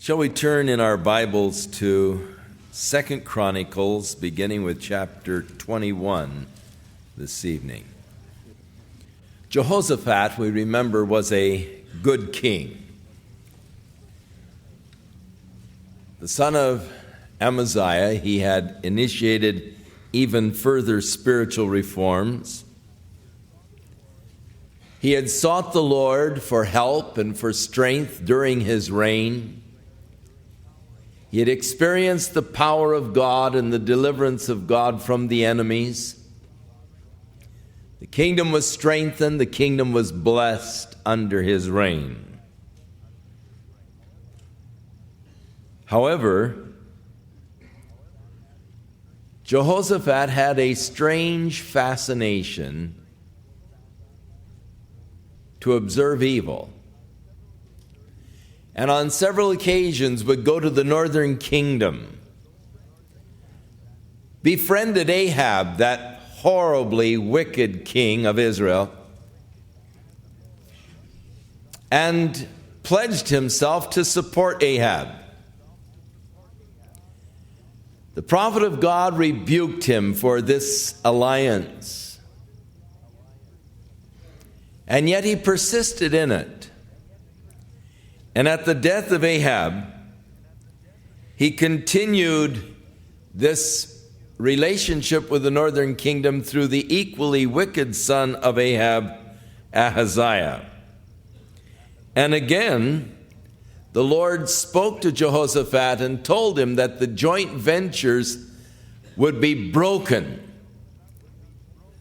Shall we turn in our Bibles to 2 Chronicles, beginning with chapter 21 this evening. Jehoshaphat, we remember, was a good king. The son of Amaziah, he had initiated even further spiritual reforms. He had sought the Lord for help and for strength during his reign. He had experienced the power of God and the deliverance of God from the enemies. The kingdom was strengthened, the kingdom was blessed under his reign. However, Jehoshaphat had a strange fascination to observe evil, and on several occasions would go to the northern kingdom, befriended Ahab, that horribly wicked king of Israel, and pledged himself to support Ahab. The prophet of God rebuked him for this alliance, and yet he persisted in it. And at the death of Ahab, he continued this relationship with the northern kingdom through the equally wicked son of Ahab, Ahaziah. And again, the Lord spoke to Jehoshaphat and told him that the joint ventures would be broken.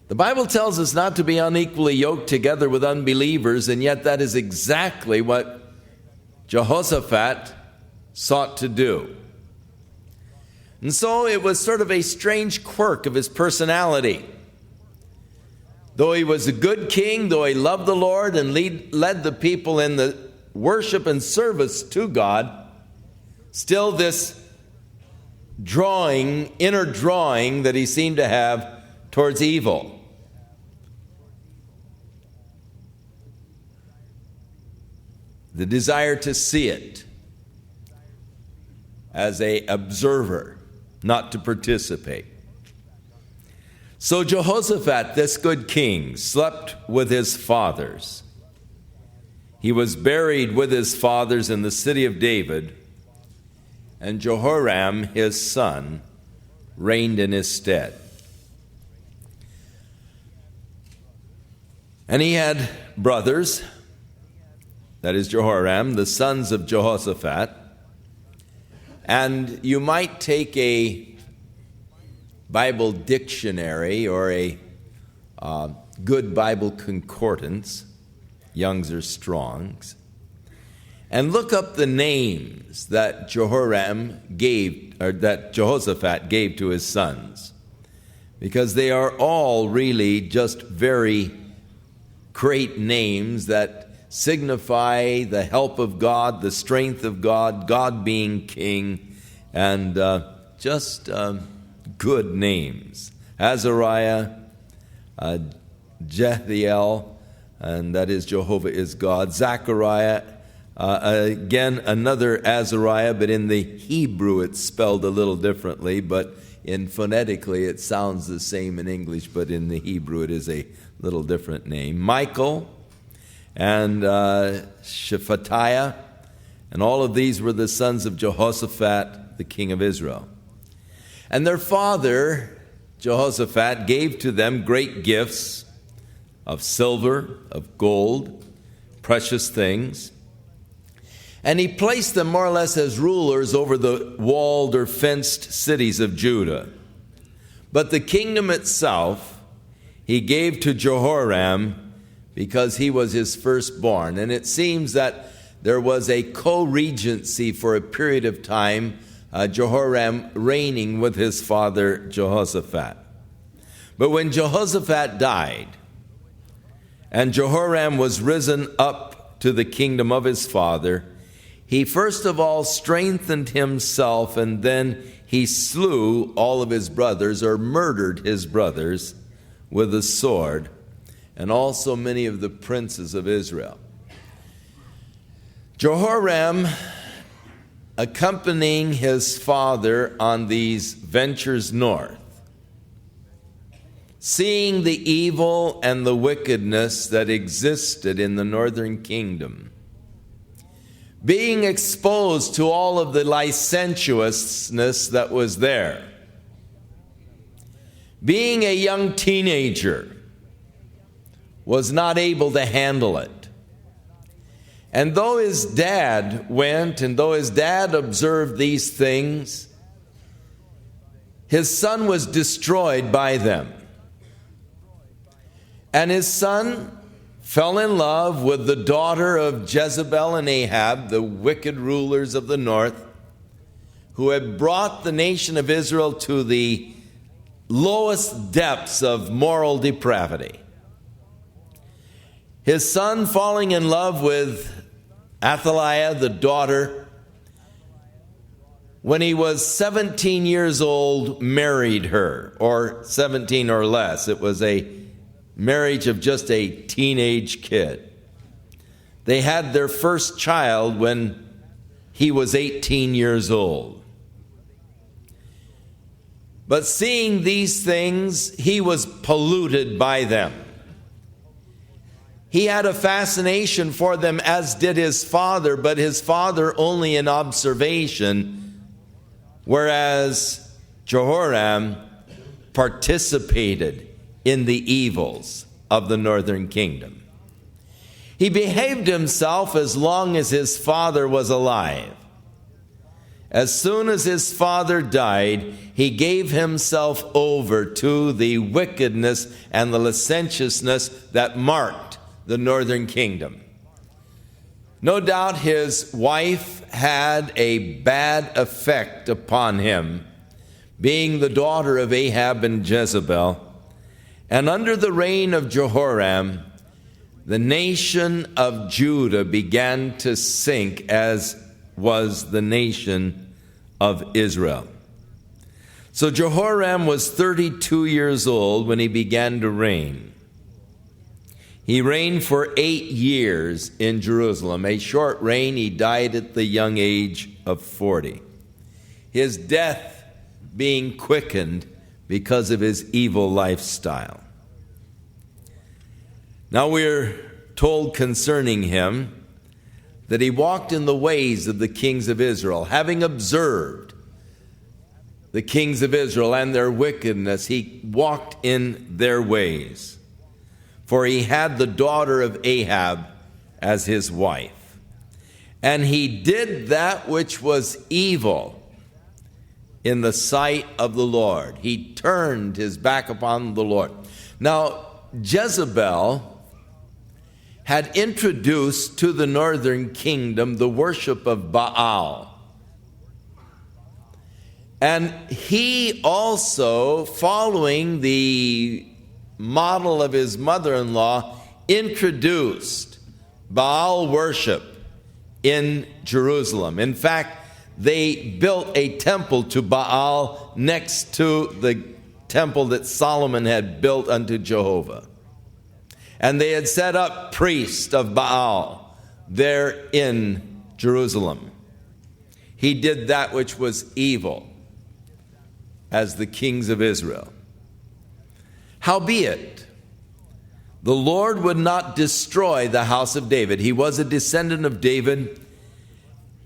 The Bible tells us not to be unequally yoked together with unbelievers, and yet that is exactly what Jehoshaphat sought to do. And so it was sort of a strange quirk of his personality. Though he was a good king, though he loved the Lord and led the people in the worship and service to God, still this inner drawing that he seemed to have towards evil. The desire to see it as an observer, not to participate. So Jehoshaphat, this good king, slept with his fathers. He was buried with his fathers in the city of David, and Jehoram, his son, reigned in his stead. And he had brothers, that is Jehoram, the sons of Jehoshaphat. And you might take a Bible dictionary or a good Bible concordance, Young's or Strong's, and look up the names that Jehoshaphat gave to his sons, because they are all really just very great names that signify the help of God, the strength of God, God being king, and just good names. Azariah, Jethiel, and that is Jehovah is God. Zechariah, again another Azariah, but in the Hebrew it's spelled a little differently, but phonetically it sounds the same in English, but in the Hebrew it is a little different name. Michael, and Shephatiah, and all of these were the sons of Jehoshaphat, the king of Israel. And their father, Jehoshaphat, gave to them great gifts of silver, of gold, precious things. And he placed them more or less as rulers over the walled or fenced cities of Judah. But the kingdom itself he gave to Jehoram, because he was his firstborn. And it seems that there was a co-regency for a period of time, Jehoram reigning with his father Jehoshaphat. But when Jehoshaphat died, and Jehoram was risen up to the kingdom of his father, he first of all strengthened himself, and then he slew all of his brothers, or murdered his brothers with a sword, and also many of the princes of Israel. Jehoram accompanying his father on these ventures north, seeing the evil and the wickedness that existed in the northern kingdom, being exposed to all of the licentiousness that was there, being a young teenager, was not able to handle it. And though his dad went, and though his dad observed these things, his son was destroyed by them. And his son fell in love with the daughter of Jezebel and Ahab, the wicked rulers of the north, who had brought the nation of Israel to the lowest depths of moral depravity. His son, falling in love with Athaliah, the daughter, when he was 17 years old, married her, or 17 or less. It was a marriage of just a teenage kid. They had their first child when he was 18 years old. But seeing these things, he was polluted by them. He had a fascination for them, as did his father, but his father only in observation, whereas Jehoram participated in the evils of the northern kingdom. He behaved himself as long as his father was alive. As soon as his father died, he gave himself over to the wickedness and the licentiousness that marked the northern kingdom. No doubt his wife had a bad effect upon him, being the daughter of Ahab and Jezebel. And under the reign of Jehoram, the nation of Judah began to sink, as was the nation of Israel. So Jehoram was 32 years old when he began to reign. He reigned for 8 years in Jerusalem. A short reign. He died at the young age of 40. His death being quickened because of his evil lifestyle. Now we're told concerning him that he walked in the ways of the kings of Israel. Having observed the kings of Israel and their wickedness, he walked in their ways. For he had the daughter of Ahab as his wife. And he did that which was evil in the sight of the Lord. He turned his back upon the Lord. Now, Jezebel had introduced to the northern kingdom the worship of Baal. And he also, following the model of his mother-in-law, introduced Baal worship in Jerusalem. In fact, they built a temple to Baal next to the temple that Solomon had built unto Jehovah. And they had set up priests of Baal there in Jerusalem. He did that which was evil as the kings of Israel. Howbeit, the Lord would not destroy the house of David. He was a descendant of David,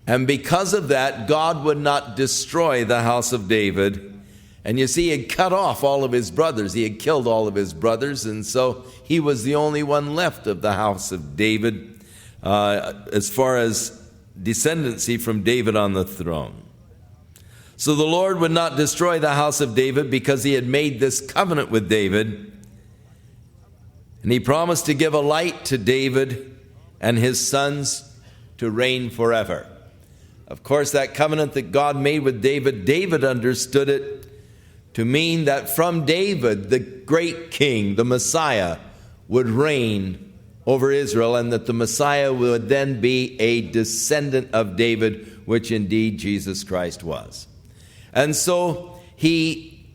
and because of that, God would not destroy the house of David. And you see, he had cut off all of his brothers. He had killed all of his brothers, and so he was the only one left of the house of David as far as descendancy from David on the throne. So the Lord would not destroy the house of David because he had made this covenant with David. And he promised to give a light to David and his sons to reign forever. Of course, that covenant that God made with David, David understood it to mean that from David, the great king, the Messiah, would reign over Israel, and that the Messiah would then be a descendant of David, which indeed Jesus Christ was. And so he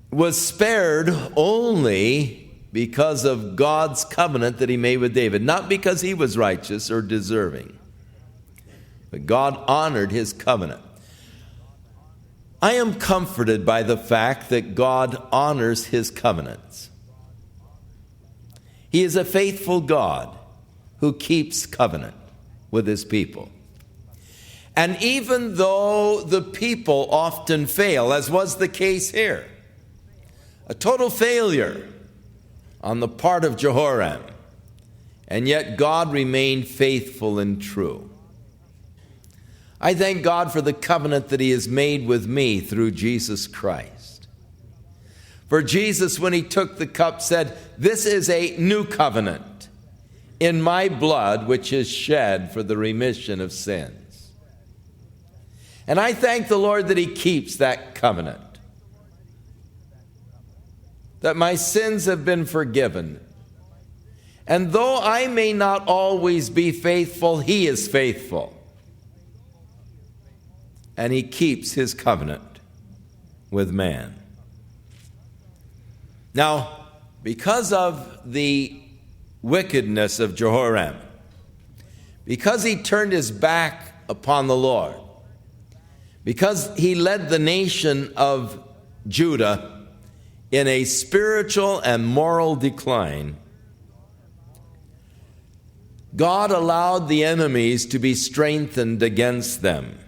was spared only because of God's covenant that he made with David, not because he was righteous or deserving. but God honored his covenant. I am comforted by the fact that God honors his covenants. He is a faithful God who keeps covenant with his people. And even though the people often fail, as was the case here, a total failure on the part of Jehoram, and yet God remained faithful and true. I thank God for the covenant that he has made with me through Jesus Christ. For Jesus, when he took the cup, said, "This is a new covenant in my blood, which is shed for the remission of sins." And I thank the Lord that he keeps that covenant, that my sins have been forgiven. And though I may not always be faithful, he is faithful. And he keeps his covenant with man. Now, because of the wickedness of Jehoram, because he turned his back upon the Lord, because he led the nation of Judah in a spiritual and moral decline, God allowed the enemies to be strengthened against them.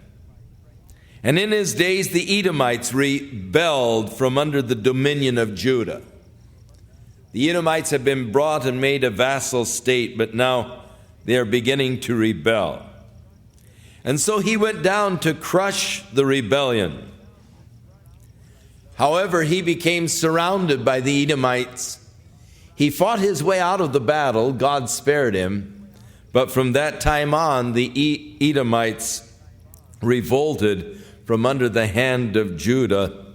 And in his days, the Edomites rebelled from under the dominion of Judah. The Edomites have been brought and made a vassal state, but now they are beginning to rebel. And so he went down to crush the rebellion. However, he became surrounded by the Edomites. He fought his way out of the battle. God spared him. But from that time on, the Edomites revolted from under the hand of Judah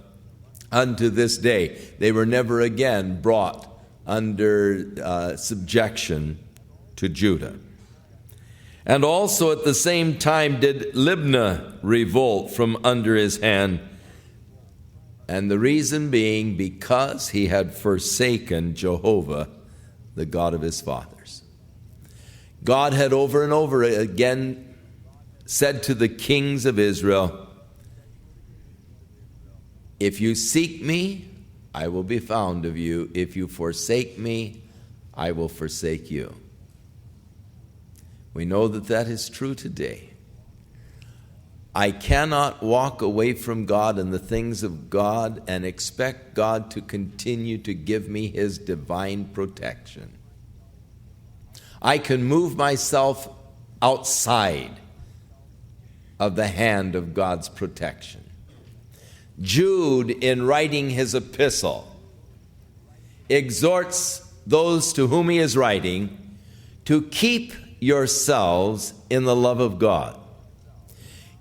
unto this day. They were never again brought under subjection to Judah. And also at the same time did Libnah revolt from under his hand, and the reason being because he had forsaken Jehovah, the God of his fathers. God had over and over again said to the kings of Israel, "If you seek me, I will be found of you. If you forsake me, I will forsake you." We know that that is true today. I cannot walk away from God and the things of God and expect God to continue to give me his divine protection. I can move myself outside of the hand of God's protection. Jude, in writing his epistle, exhorts those to whom he is writing to keep yourselves in the love of God.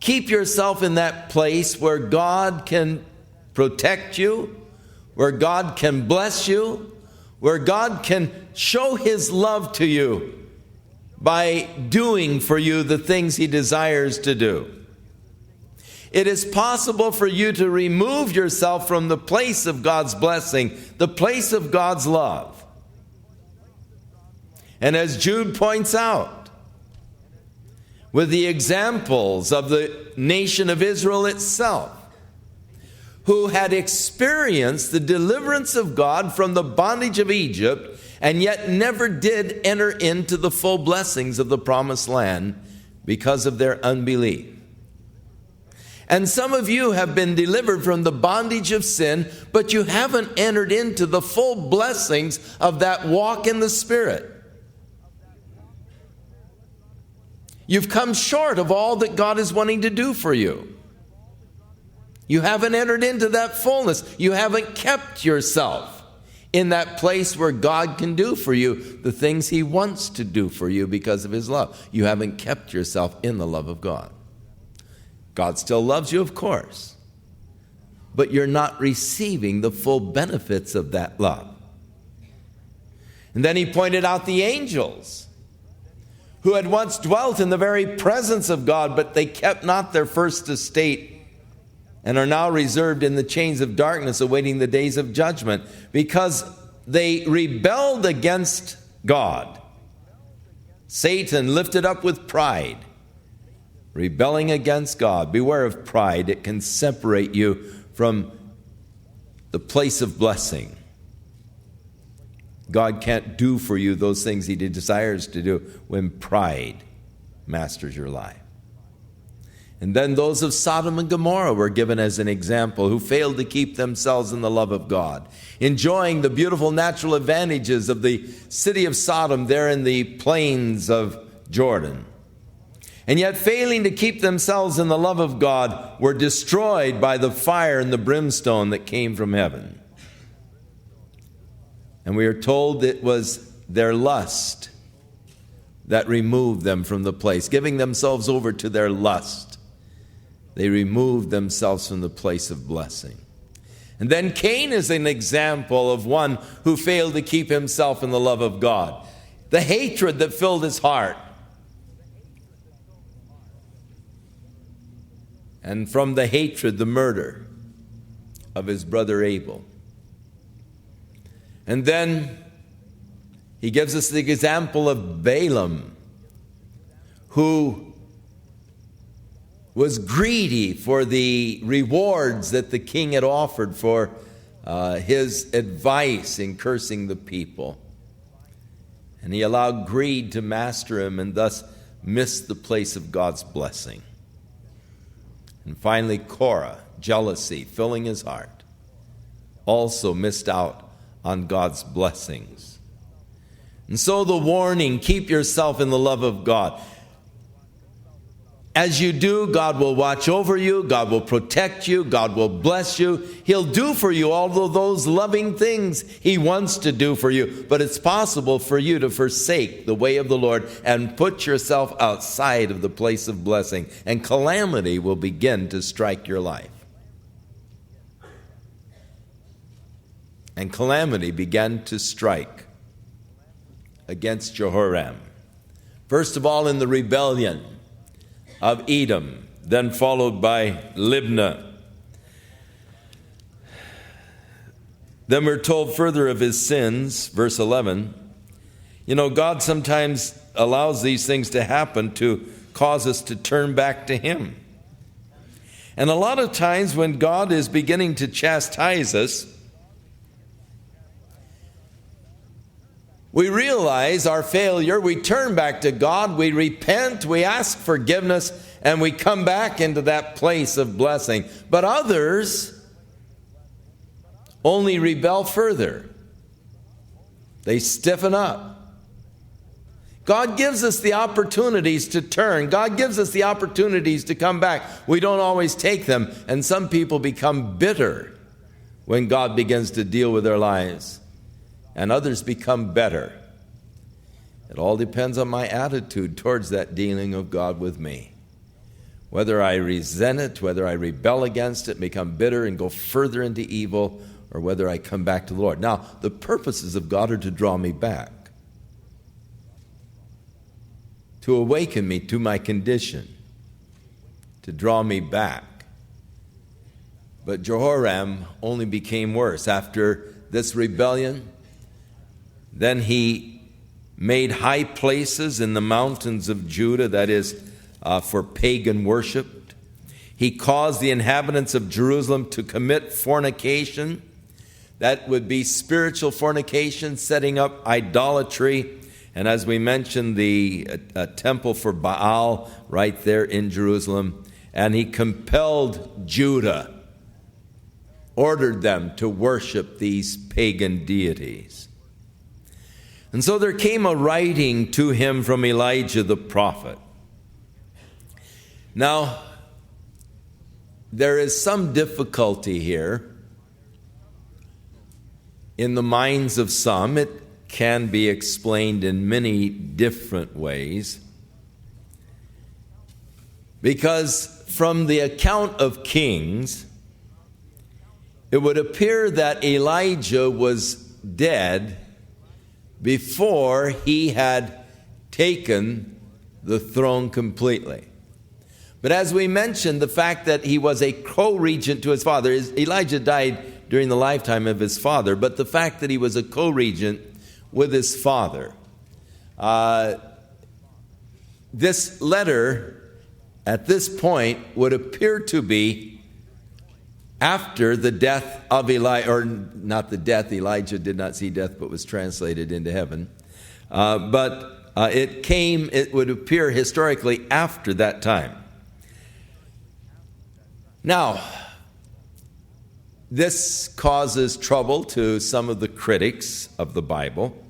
Keep yourself in that place where God can protect you, where God can bless you, where God can show his love to you by doing for you the things he desires to do. It is possible for you to remove yourself from the place of God's blessing, the place of God's love. And as Jude points out, with the examples of the nation of Israel itself, who had experienced the deliverance of God from the bondage of Egypt, and yet never did enter into the full blessings of the promised land because of their unbelief. And some of you have been delivered from the bondage of sin, but you haven't entered into the full blessings of that walk in the Spirit. You've come short of all that God is wanting to do for you. You haven't entered into that fullness. You haven't kept yourself in that place where God can do for you the things he wants to do for you because of his love. You haven't kept yourself in the love of God. God still loves you, of course, but you're not receiving the full benefits of that love. And then he pointed out the angels who had once dwelt in the very presence of God, but they kept not their first estate and are now reserved in the chains of darkness, awaiting the days of judgment, because they rebelled against God. Satan, lifted up with pride, rebelling against God. Beware of pride. It can separate you from the place of blessing. God can't do for you those things he desires to do when pride masters your life. And then those of Sodom and Gomorrah were given as an example, who failed to keep themselves in the love of God, enjoying the beautiful natural advantages of the city of Sodom there in the plains of Jordan. And yet, failing to keep themselves in the love of God, were destroyed by the fire and the brimstone that came from heaven. And we are told it was their lust that removed them from the place. Giving themselves over to their lust, they removed themselves from the place of blessing. And then Cain is an example of one who failed to keep himself in the love of God. The hatred that filled his heart. And from the hatred, the murder of his brother Abel. And then he gives us the example of Balaam, who was greedy for the rewards that the king had offered for his advice in cursing the people. And he allowed greed to master him and thus missed the place of God's blessing. And finally, Korah, jealousy filling his heart, also missed out on God's blessings. And so the warning, keep yourself in the love of God. As you do, God will watch over you, God will protect you, God will bless you. He'll do for you all of those loving things he wants to do for you. But it's possible for you to forsake the way of the Lord and put yourself outside of the place of blessing, and calamity will begin to strike your life. And calamity began to strike against Jehoram. First of all, in the rebellion of Edom, then followed by Libnah. Then we're told further of his sins, verse 11. You know, God sometimes allows these things to happen to cause us to turn back to him. And a lot of times when God is beginning to chastise us, we realize our failure, we turn back to God, we repent, we ask forgiveness, and we come back into that place of blessing. But others only rebel further. They stiffen up. God gives us the opportunities to turn. God gives us the opportunities to come back. We don't always take them, and some people become bitter when God begins to deal with their lives. And others become better. It all depends on my attitude towards that dealing of God with me. Whether I resent it, whether I rebel against it, become bitter and go further into evil, or whether I come back to the Lord. Now, the purposes of God are to draw me back, to awaken me to my condition, to draw me back. But Jehoram only became worse. After this rebellion, then he made high places in the mountains of Judah, that is, for pagan worship. He caused the inhabitants of Jerusalem to commit fornication. That would be spiritual fornication, setting up idolatry. And as we mentioned, the temple for Baal right there in Jerusalem. And he compelled Judah, ordered them to worship these pagan deities. And so there came a writing to him from Elijah the prophet. Now, there is some difficulty here in the minds of some. It can be explained in many different ways. Because from the account of Kings, it would appear that Elijah was dead before he had taken the throne completely. But as we mentioned, the fact that he was a co-regent to his father, Elijah died during the lifetime of his father, but the fact that he was a co-regent with his father. This letter at this point would appear to be after the death of Elijah, or not the death, Elijah did not see death but was translated into heaven. It would appear historically after that time. Now, this causes trouble to some of the critics of the Bible,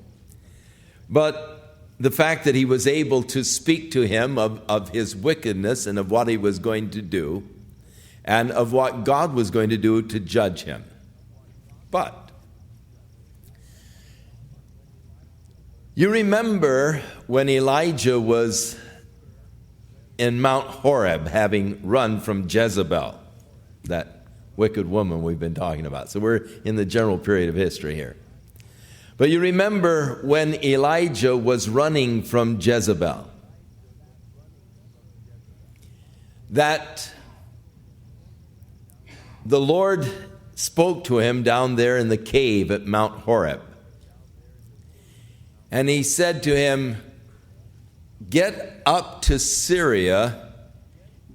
but the fact that he was able to speak to him of his wickedness and of what he was going to do, and of what God was going to do to judge him. But you remember when Elijah was in Mount Horeb, having run from Jezebel, that wicked woman we've been talking about. So we're in the general period of history here. But you remember when Elijah was running from Jezebel, that the Lord spoke to him down there in the cave at Mount Horeb. And he said to him, "Get up to Syria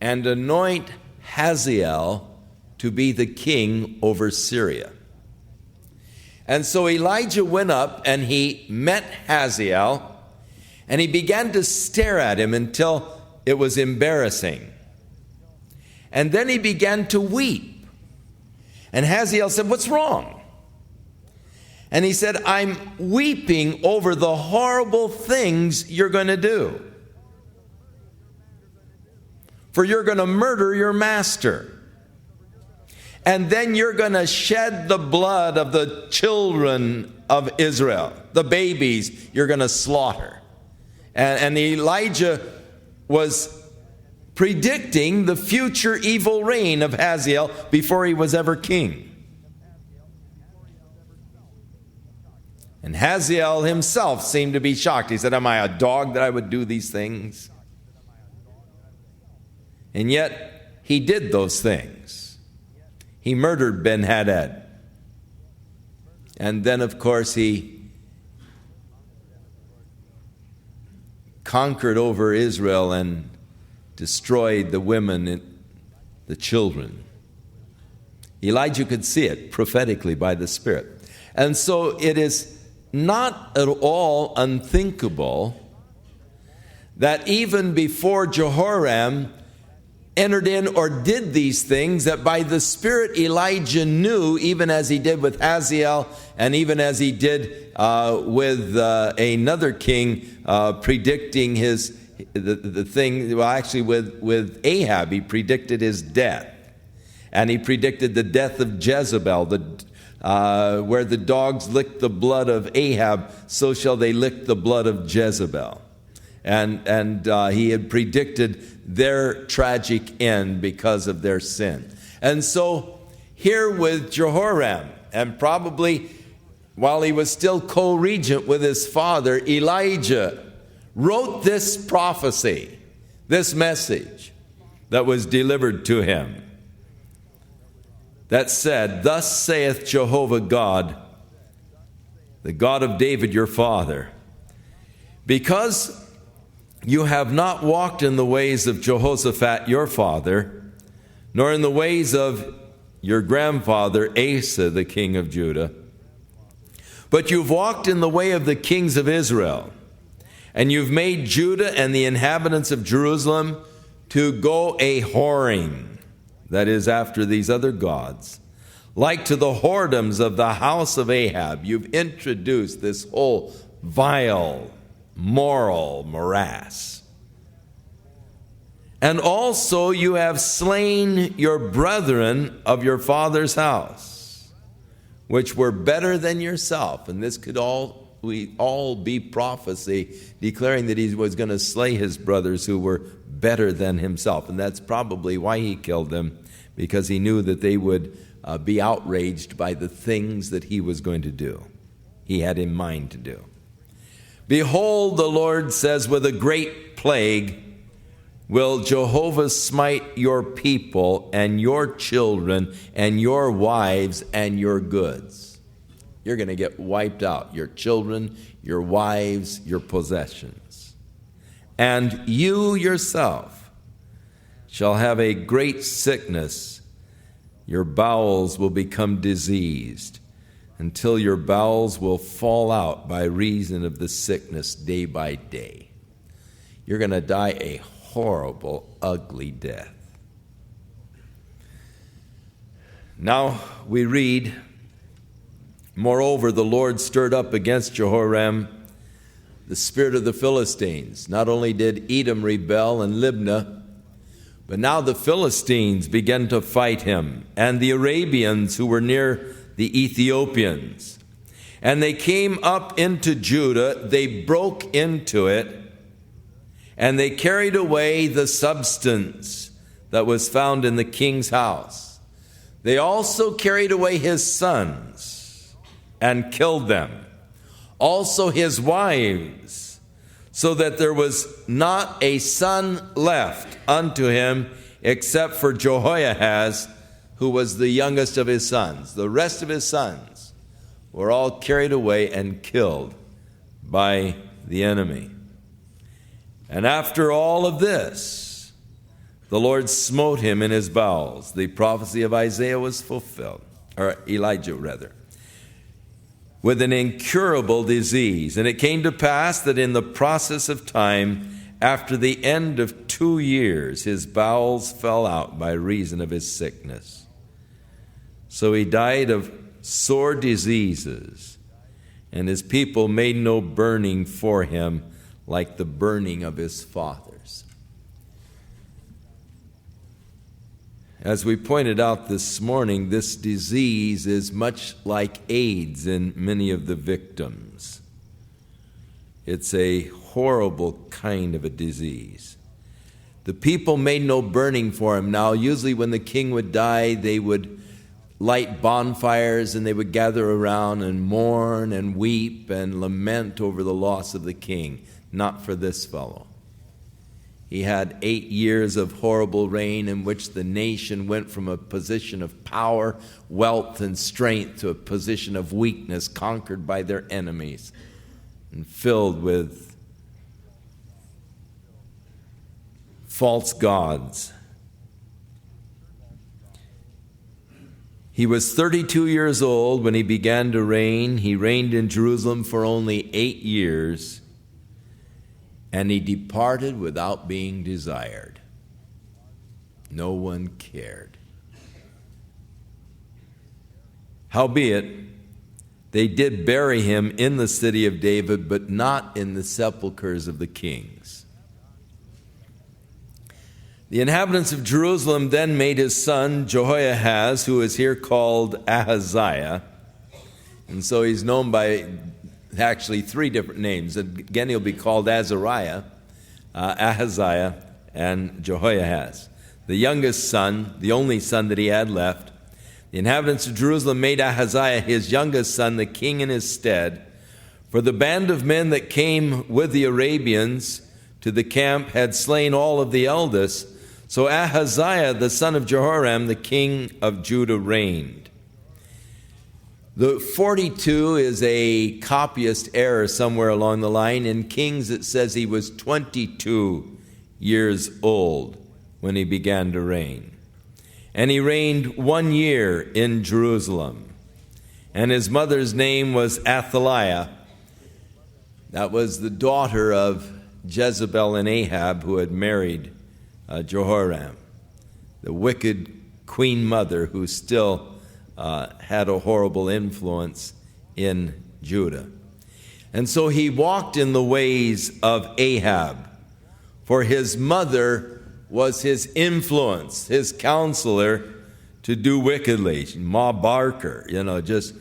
and anoint Hazael to be the king over Syria." And so Elijah went up and he met Hazael, and he began to stare at him until it was embarrassing. And then he began to weep. And Hazael said, "What's wrong?" And he said, "I'm weeping over the horrible things you're going to do. For you're going to murder your master. And then you're going to shed the blood of the children of Israel. The babies you're going to slaughter." And Elijah was predicting the future evil reign of Hazael before he was ever king. And Hazael himself seemed to be shocked. He said, "Am I a dog that I would do these things?" And yet he did those things. He murdered Ben-Hadad. And then, of course, he conquered over Israel and destroyed the women and the children. Elijah could see it prophetically by the Spirit. And so it is not at all unthinkable that even before Jehoram entered in or did these things, that by the Spirit Elijah knew, even as he did with Hazael and even as he did with another king, predicting the thing. Well, actually with Ahab, he predicted his death. And he predicted the death of Jezebel, where the dogs licked the blood of Ahab, so shall they lick the blood of Jezebel. And he had predicted their tragic end because of their sin. And so here with Jehoram, and probably while he was still co-regent with his father, Elijah wrote this prophecy, this message that was delivered to him, that said, "Thus saith Jehovah God, the God of David your father, because you have not walked in the ways of Jehoshaphat your father, nor in the ways of your grandfather Asa, the king of Judah, but you've walked in the way of the kings of Israel, and you've made Judah and the inhabitants of Jerusalem to go a whoring," that is, after these other gods, "like to the whoredoms of the house of Ahab." You've introduced this whole vile moral morass. "And also you have slain your brethren of your father's house, which were better than yourself." And this could all be prophecy declaring that he was going to slay his brothers who were better than himself. And that's probably why he killed them, because he knew that they would be outraged by the things that he was going to do, he had in mind to do. "Behold," the Lord says, "with a great plague will Jehovah smite your people and your children and your wives and your goods." You're going to get wiped out, your children, your wives, your possessions. "And you yourself shall have a great sickness. Your bowels will become diseased until your bowels will fall out by reason of the sickness day by day. You're going to die a horrible, ugly death. Now we read, moreover, the Lord stirred up against Jehoram the spirit of the Philistines. Not only did Edom rebel and Libnah, but now the Philistines began to fight him, and the Arabians who were near the Ethiopians. And they came up into Judah, they broke into it, and they carried away the substance that was found in the king's house. They also carried away his sons and killed them, also his wives, so that there was not a son left unto him except for Jehoahaz, who was the youngest of his sons. The rest of his sons were all carried away and killed by the enemy. And after all of this, the Lord smote him in his bowels. The prophecy of Isaiah was fulfilled, or Elijah rather, with an incurable disease. And it came to pass that in the process of time, after the end of 2 years, his bowels fell out by reason of his sickness. So he died of sore diseases, and his people made no burning for him like the burning of his fathers. As we pointed out this morning, this disease is much like AIDS in many of the victims. It's a horrible kind of a disease. The people made no burning for him. Now, usually when the king would die, they would light bonfires and they would gather around and mourn and weep and lament over the loss of the king. Not for this fellow. He had 8 years of horrible reign in which the nation went from a position of power, wealth, and strength to a position of weakness, conquered by their enemies and filled with false gods. He was 32 years old when he began to reign. He reigned in Jerusalem for only 8 years. And he departed without being desired. No one cared. Howbeit, they did bury him in the city of David, but not in the sepulchres of the kings. The inhabitants of Jerusalem then made his son Jehoahaz, who is here called Ahaziah, and so he's known by actually 3 different names. Again, he'll be called Azariah, Ahaziah, and Jehoahaz. The youngest son, the only son that he had left, the inhabitants of Jerusalem made Ahaziah, his youngest son, the king in his stead. For the band of men that came with the Arabians to the camp had slain all of the eldest. So Ahaziah, the son of Jehoram, the king of Judah, reigned. The 42 is a copyist error somewhere along the line. In Kings, it says he was 22 years old when he began to reign. And he reigned 1 year in Jerusalem. And his mother's name was Athaliah. That was the daughter of Jezebel and Ahab, who had married Jehoram, the wicked queen mother who still had a horrible influence in Judah. And so he walked in the ways of Ahab, for his mother was his influence, his counselor to do wickedly. Ma Barker, just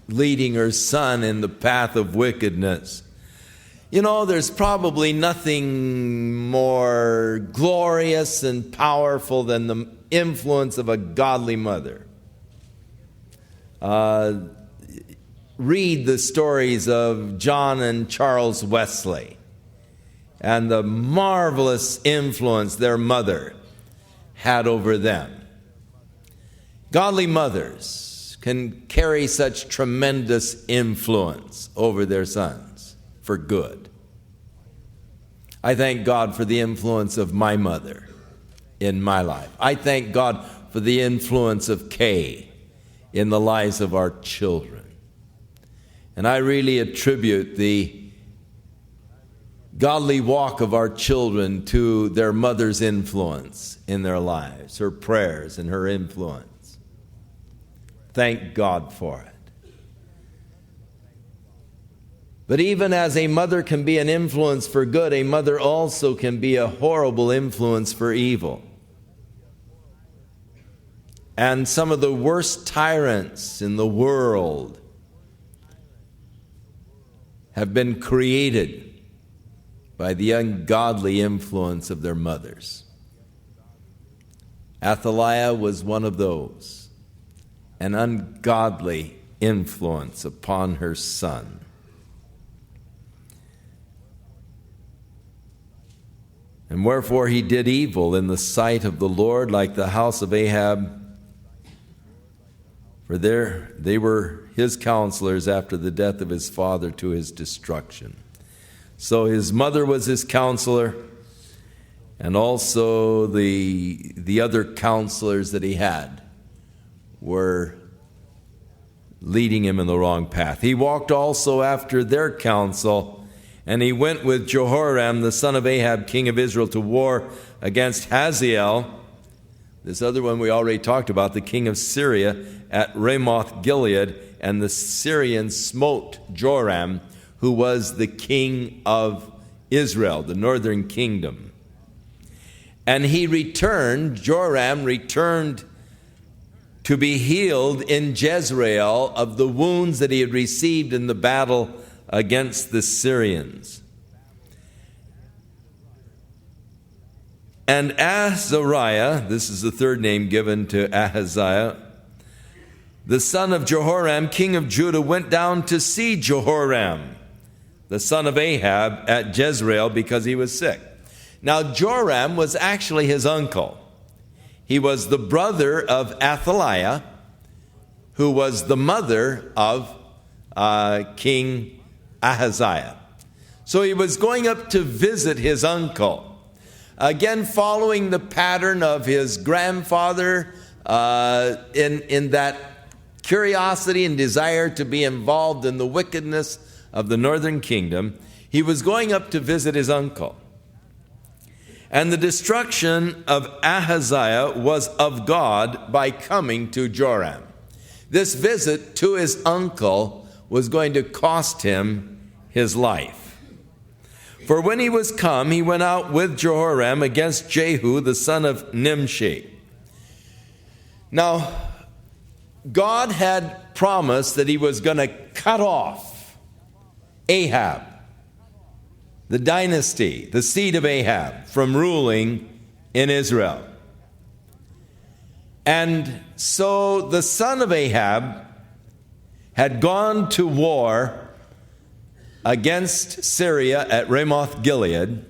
leading her son in the path of wickedness. There's probably nothing more glorious and powerful than the influence of a godly mother. Read the stories of John and Charles Wesley and the marvelous influence their mother had over them. Godly mothers can carry such tremendous influence over their sons for good. I thank God for the influence of my mother in my life. I thank God for the influence of Kay in the lives of our children. And I really attribute the godly walk of our children to their mother's influence in their lives, her prayers and her influence. Thank God for it. But even as a mother can be an influence for good, a mother also can be a horrible influence for evil. And some of the worst tyrants in the world have been created by the ungodly influence of their mothers. Athaliah was one of those, an ungodly influence upon her son. And wherefore he did evil in the sight of the Lord, like the house of Ahab, for they were his counselors after the death of his father to his destruction. So his mother was his counselor, and also the other counselors that he had were leading him in the wrong path. He walked also after their counsel, and he went with Jehoram, the son of Ahab, king of Israel, to war against Hazael, this other one we already talked about, the king of Syria, at Ramoth Gilead, and the Syrians smote Joram, who was the king of Israel, the northern kingdom. And Joram returned to be healed in Jezreel of the wounds that he had received in the battle against the Syrians. And Azariah, this is the third name given to Ahaziah, the son of Jehoram, king of Judah, went down to see Jehoram, the son of Ahab, at Jezreel because he was sick. Now, Joram was actually his uncle. He was the brother of Athaliah, who was the mother of King Ahaziah. So he was going up to visit his uncle. Again, following the pattern of his grandfather in that curiosity and desire to be involved in the wickedness of the northern kingdom, he was going up to visit his uncle. And the destruction of Ahaziah was of God by coming to Joram. This visit to his uncle was going to cost him his life. For when he was come, he went out with Jehoram against Jehu, the son of Nimshi. Now, God had promised that he was going to cut off Ahab, the dynasty, the seed of Ahab, from ruling in Israel. And so the son of Ahab had gone to war against Syria at Ramoth Gilead,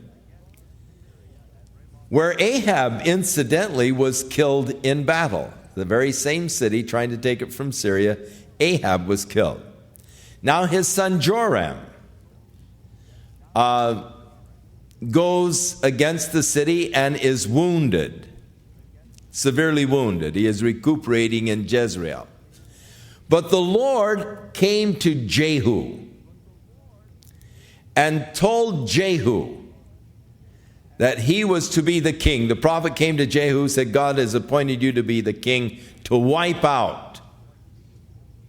where Ahab incidentally was killed in battle. The very same city, trying to take it from Syria, Ahab was killed. Now his son Joram goes against the city and is wounded, severely wounded. He is recuperating in Jezreel. But the Lord came to Jehu and told Jehu that he was to be the king. The prophet came to Jehu, said, God has appointed you to be the king to wipe out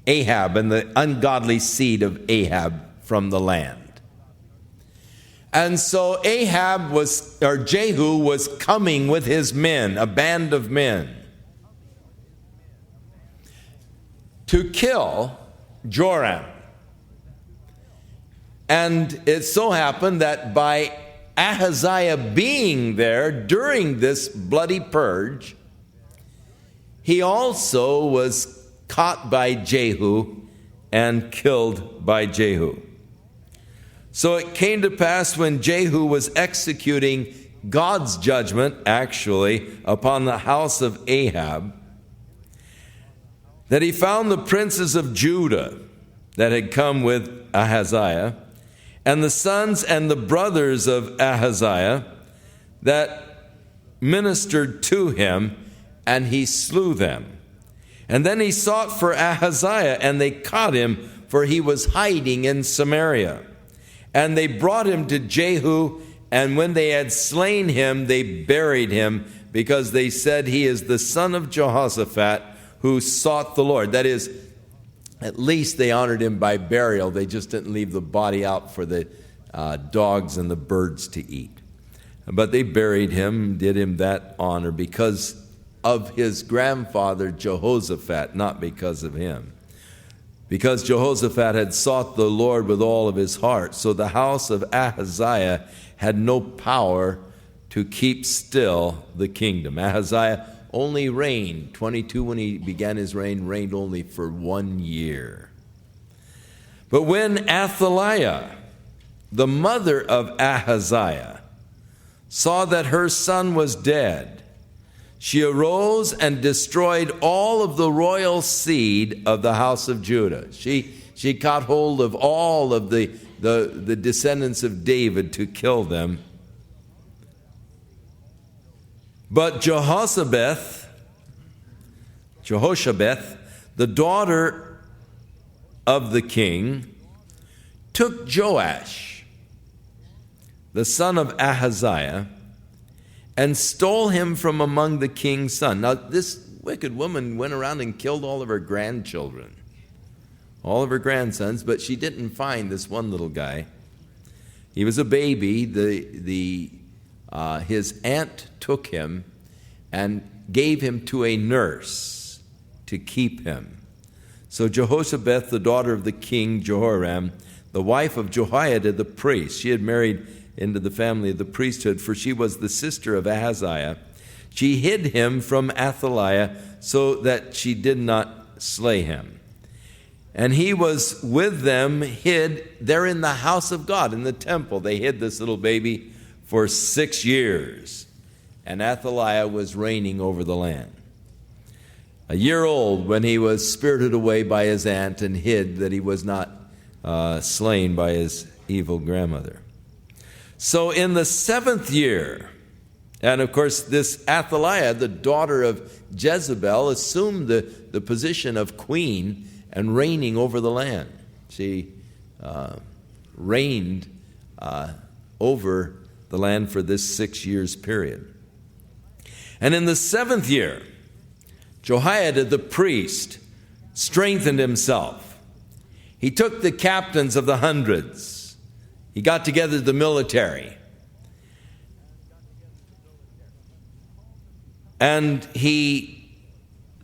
Ahab and the ungodly seed of Ahab from the land. And so Jehu was coming with his men, a band of men, to kill Joram. And it so happened that by Ahaziah being there during this bloody purge, he also was caught by Jehu and killed by Jehu. So it came to pass when Jehu was executing God's judgment, actually, upon the house of Ahab, that he found the princes of Judah that had come with Ahaziah, and the sons and the brothers of Ahaziah that ministered to him, and he slew them. And then he sought for Ahaziah, and they caught him, for he was hiding in Samaria. And they brought him to Jehu, and when they had slain him, they buried him, because they said, he is the son of Jehoshaphat, who sought the Lord. That is, at least they honored him by burial. They just didn't leave the body out for the dogs and the birds to eat. But they buried him, did him that honor because of his grandfather Jehoshaphat, not because of him. Because Jehoshaphat had sought the Lord with all of his heart, so the house of Ahaziah had no power to keep still the kingdom. Ahaziah only reigned, 22 when he began his reign, reigned only for 1 year. But when Athaliah, the mother of Ahaziah, saw that her son was dead, she arose and destroyed all of the royal seed of the house of Judah. She caught hold of all of the descendants of David to kill them. But Jehoshabeth, the daughter of the king, took Joash, the son of Ahaziah, and stole him from among the king's sons. Now, this wicked woman went around and killed all of her grandchildren, all of her grandsons, but she didn't find this one little guy. He was a baby. His aunt took him and gave him to a nurse to keep him. So Jehoshabeth, the daughter of the king Jehoram, the wife of Jehoiada the priest, she had married into the family of the priesthood, for she was the sister of Ahaziah. She hid him from Athaliah so that she did not slay him. And he was with them, hid there in the house of God, in the temple. They hid this little baby for 6 years. And Athaliah was reigning over the land. A year old when he was spirited away by his aunt and hid, that he was not slain by his evil grandmother. So in the 7th year, and of course this Athaliah, the daughter of Jezebel, assumed the position of queen and reigning over the land. She reigned over the land for this 6 years period. And in the 7th year, Jehoiada the priest strengthened himself. He took the captains of the hundreds. He got together the military. And he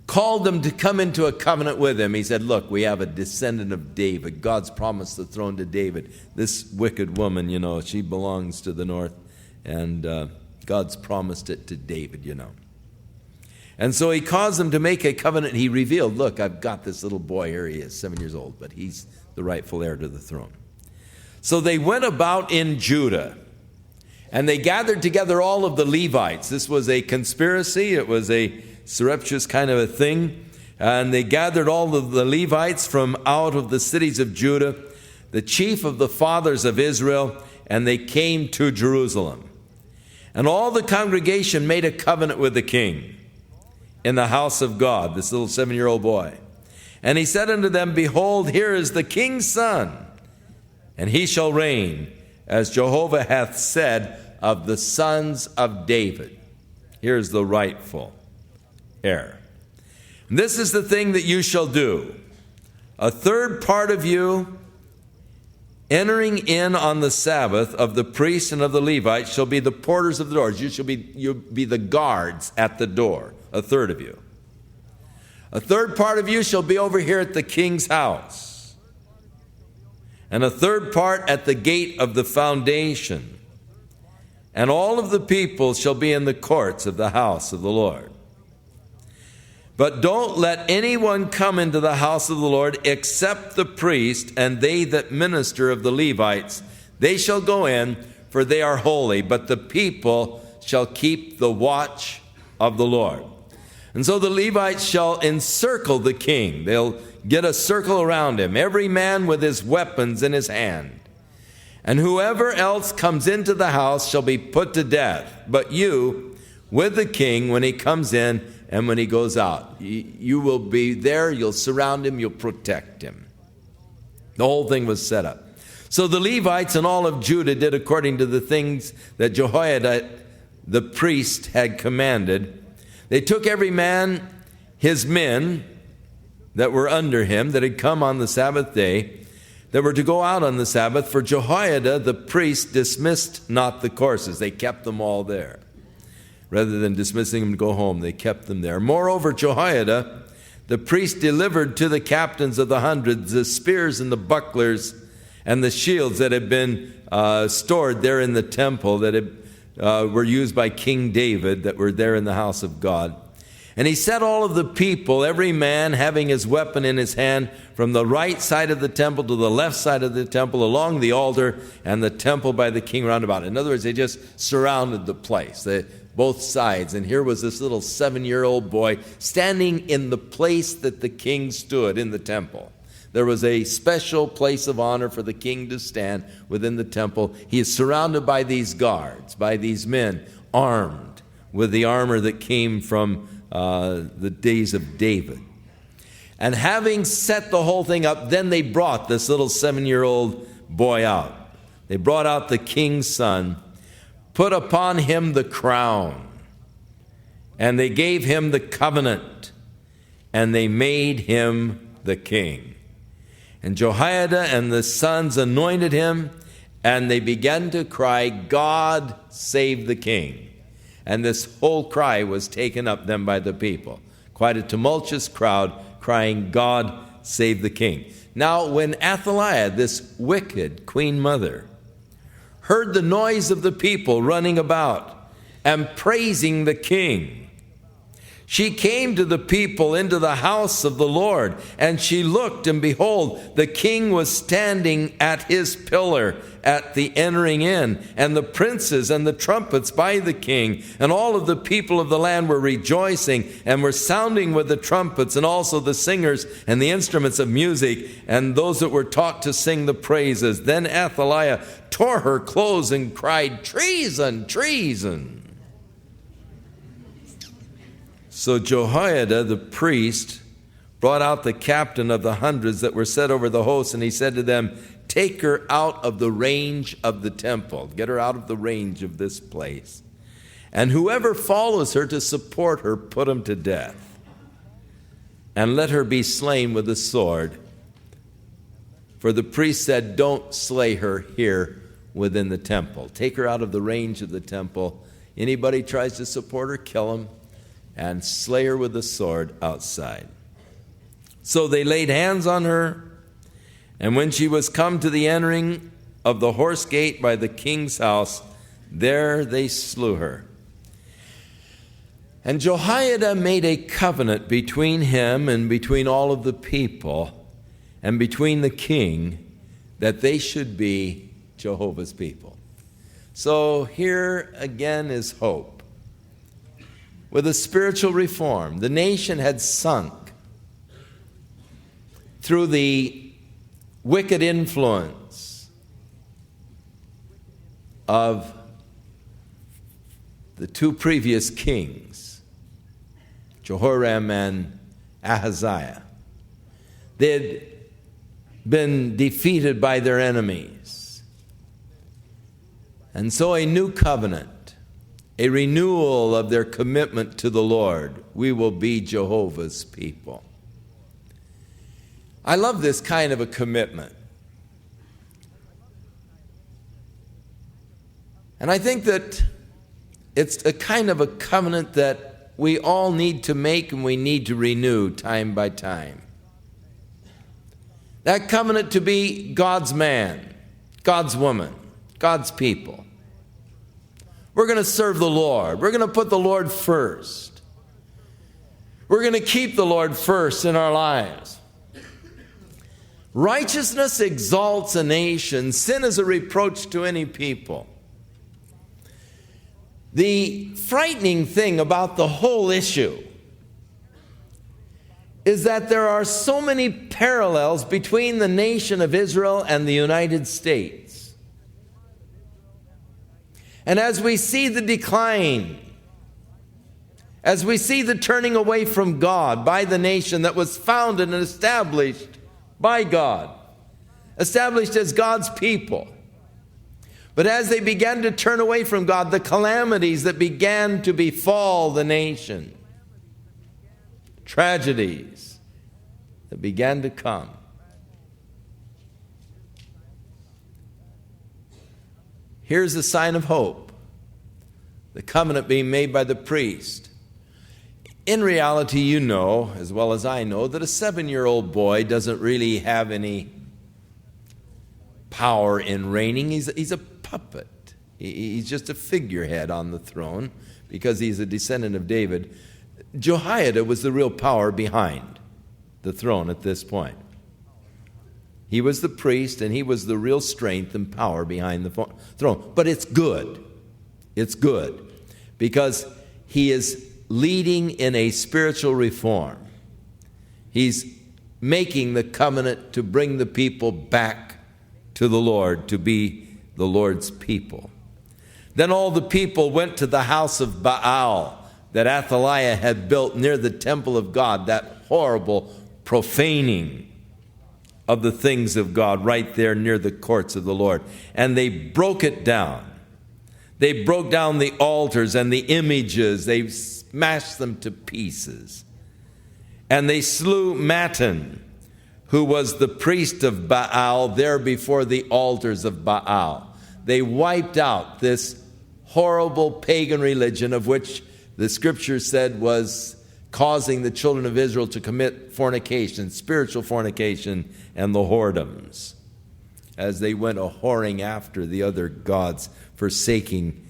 called them to come into a covenant with him. He said, look, we have a descendant of David. God's promised the throne to David. This wicked woman, she belongs to the north. And God's promised it to David, And so he caused them to make a covenant. He revealed, look, I've got this little boy. Here he is, 7 years old, but he's the rightful heir to the throne. So they went about in Judah, and they gathered together all of the Levites. This was a conspiracy. It was a surreptitious kind of a thing. And they gathered all of the Levites from out of the cities of Judah, the chief of the fathers of Israel, and they came to Jerusalem. And all the congregation made a covenant with the king in the house of God, this little 7-year-old boy. And he said unto them, behold, here is the king's son, and he shall reign, as Jehovah hath said, of the sons of David. Here's the rightful heir. And this is the thing that you shall do. A third part of you entering in on the Sabbath of the priests and of the Levites shall be the porters of the doors. You'll be the guards at the door, a third of you. A third part of you shall be over here at the king's house. And a third part at the gate of the foundation. And all of the people shall be in the courts of the house of the Lord. But don't let anyone come into the house of the Lord except the priest and they that minister of the Levites. They shall go in, for they are holy, but the people shall keep the watch of the Lord. And so the Levites shall encircle the king. They'll get a circle around him, every man with his weapons in his hand. and whoever else comes into the house shall be put to death. But you, with the king, when he comes in and when he goes out, you will be there, you'll surround him, you'll protect him. The whole thing was set up. So the Levites and all of Judah did according to the things that Jehoiada the priest had commanded. They took every man his men that were under him, that had come on the Sabbath day, that were to go out on the Sabbath, for Jehoiada the priest dismissed not the courses. They kept them all there. Rather than dismissing them to go home, they kept them there. Moreover, Jehoiada the priest delivered to the captains of the hundreds the spears and the bucklers and the shields that had been stored there in the temple, that were used by King David, that were there in the house of God. And he set all of the people, every man having his weapon in his hand, from the right side of the temple to the left side of the temple, along the altar and the temple by the king round about. In other words, they just surrounded the place, both sides. And here was this little 7-year-old boy standing in the place that the king stood in the temple. There was a special place of honor for the king to stand within the temple. He is surrounded by these guards, by these men, armed with the armor that came from the days of David. And having set the whole thing up, then they brought this little 7-year-old boy out. They brought out the king's son, put upon him the crown, and they gave him the covenant, and they made him the king. And Jehoiada and the sons anointed him, and they began to cry, God save the king. And this whole cry was taken up then by the people. Quite a tumultuous crowd crying, God save the king. Now when Athaliah, this wicked queen mother, heard the noise of the people running about and praising the king, she came to the people into the house of the Lord, and she looked, and behold, the king was standing at his pillar at the entering in, and the princes and the trumpets by the king, and all of the people of the land were rejoicing and were sounding with the trumpets, and also the singers and the instruments of music, and those that were taught to sing the praises. Then Athaliah tore her clothes and cried, treason, treason. So Jehoiada the priest brought out the captain of the hundreds that were set over the host, and he said to them, take her out of the range of the temple. Get her out of the range of this place. And whoever follows her to support her, put him to death. And let her be slain with the sword. For the priest said, don't slay her here within the temple. Take her out of the range of the temple. Anybody tries to support her, kill him, and slay her with the sword outside. So they laid hands on her, and when she was come to the entering of the horse gate by the king's house, there they slew her. And Jehoiada made a covenant between him and between all of the people and between the king, that they should be Jehovah's people. So here again is hope. With a spiritual reform, the nation had sunk through the wicked influence of the two previous kings, Jehoram and Ahaziah. They had been defeated by their enemies. And so a new covenant, a renewal of their commitment to the Lord. We will be Jehovah's people. I love this kind of a commitment. And I think that it's a kind of a covenant that we all need to make and we need to renew time by time. That covenant to be God's man, God's woman, God's people. We're going to serve the Lord. We're going to put the Lord first. We're going to keep the Lord first in our lives. Righteousness exalts a nation. Sin is a reproach to any people. The frightening thing about the whole issue is that there are so many parallels between the nation of Israel and the United States. And as we see the decline, as we see the turning away from God by the nation that was founded and established by God, established as God's people, but as they began to turn away from God, the calamities that began to befall the nation, tragedies that began to come. Here's a sign of hope. The covenant being made by the priest. In reality, you know, as well as I know, that a 7-year-old boy doesn't really have any power in reigning. He's a puppet. He's just a figurehead on the throne because he's a descendant of David. Jehoiada was the real power behind the throne at this point. He was the priest, and he was the real strength and power behind the throne. But it's good. It's good because he is leading in a spiritual reform. He's making the covenant to bring the people back to the Lord, to be the Lord's people. Then all the people went to the house of Baal that Athaliah had built near the temple of God, that horrible profaning of the things of God right there near the courts of the Lord. And they broke it down. They broke down the altars and the images. They smashed them to pieces. And they slew Mattan, who was the priest of Baal, there before the altars of Baal. They wiped out this horrible pagan religion of which the scripture said was causing the children of Israel to commit fornication, spiritual fornication, and the whoredoms, as they went a-whoring after the other gods, forsaking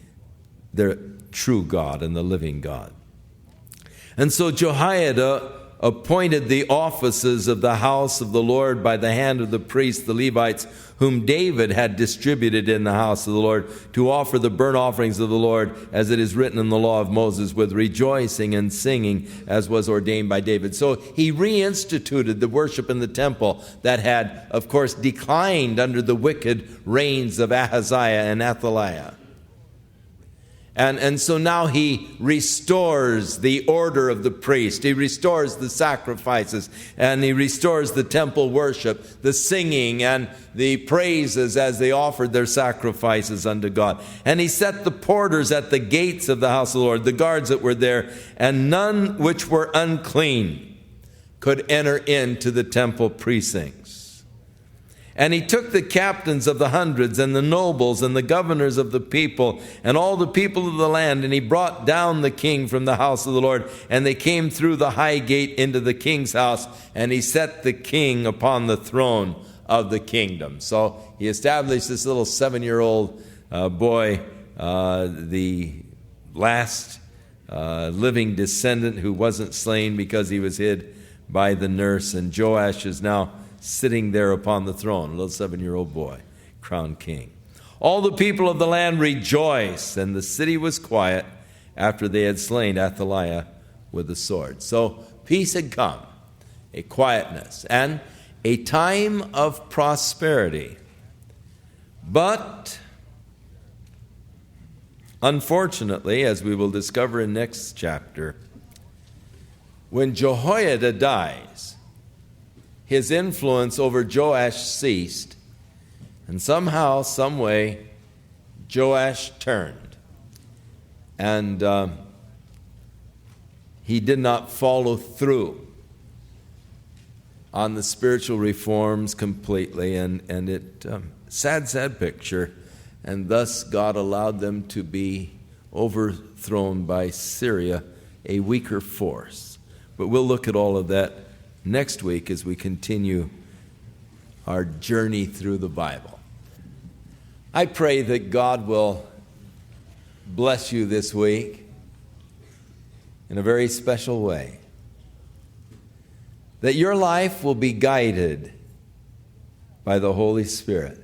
their true God and the living God. And so Jehoiada appointed the offices of the house of the Lord by the hand of the priests, the Levites, whom David had distributed in the house of the Lord, to offer the burnt offerings of the Lord, as it is written in the law of Moses, with rejoicing and singing, as was ordained by David. So he reinstituted the worship in the temple that had, of course, declined under the wicked reigns of Ahaziah and Athaliah. And so now he restores the order of the priest. He restores the sacrifices, and he restores the temple worship, the singing and the praises as they offered their sacrifices unto God. And he set the porters at the gates of the house of the Lord, the guards that were there, and none which were unclean could enter into the temple precincts. And he took the captains of the hundreds and the nobles and the governors of the people and all the people of the land, and he brought down the king from the house of the Lord, and they came through the high gate into the king's house, and he set the king upon the throne of the kingdom. So he established this little 7-year-old boy, the last living descendant who wasn't slain because he was hid by the nurse, and Joash is now sitting there upon the throne, a little 7-year-old boy, crowned king. All the people of the land rejoiced, and the city was quiet after they had slain Athaliah with the sword. So peace had come, a quietness, and a time of prosperity. But unfortunately, as we will discover in next chapter, when Jehoiada dies, his influence over Joash ceased, and somehow, some way, Joash turned, and he did not follow through on the spiritual reforms completely, and it sad picture, and thus God allowed them to be overthrown by Syria, a weaker force. But we'll look at all of that next week as we continue our journey through the Bible. I pray that God will bless you this week in a very special way, that your life will be guided by the Holy Spirit,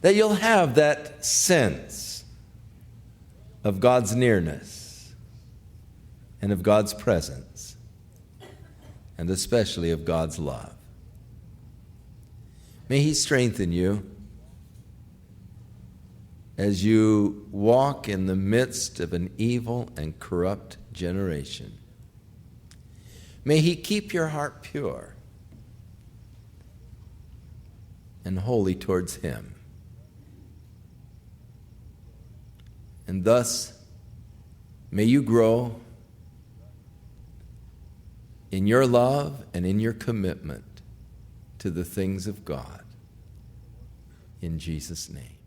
that you'll have that sense of God's nearness and of God's presence, and especially of God's love. May He strengthen you. as you walk in the midst of an evil and corrupt generation. May He keep your heart pure and holy towards Him. And thus, may you grow in your love and in your commitment to the things of God. In Jesus' name.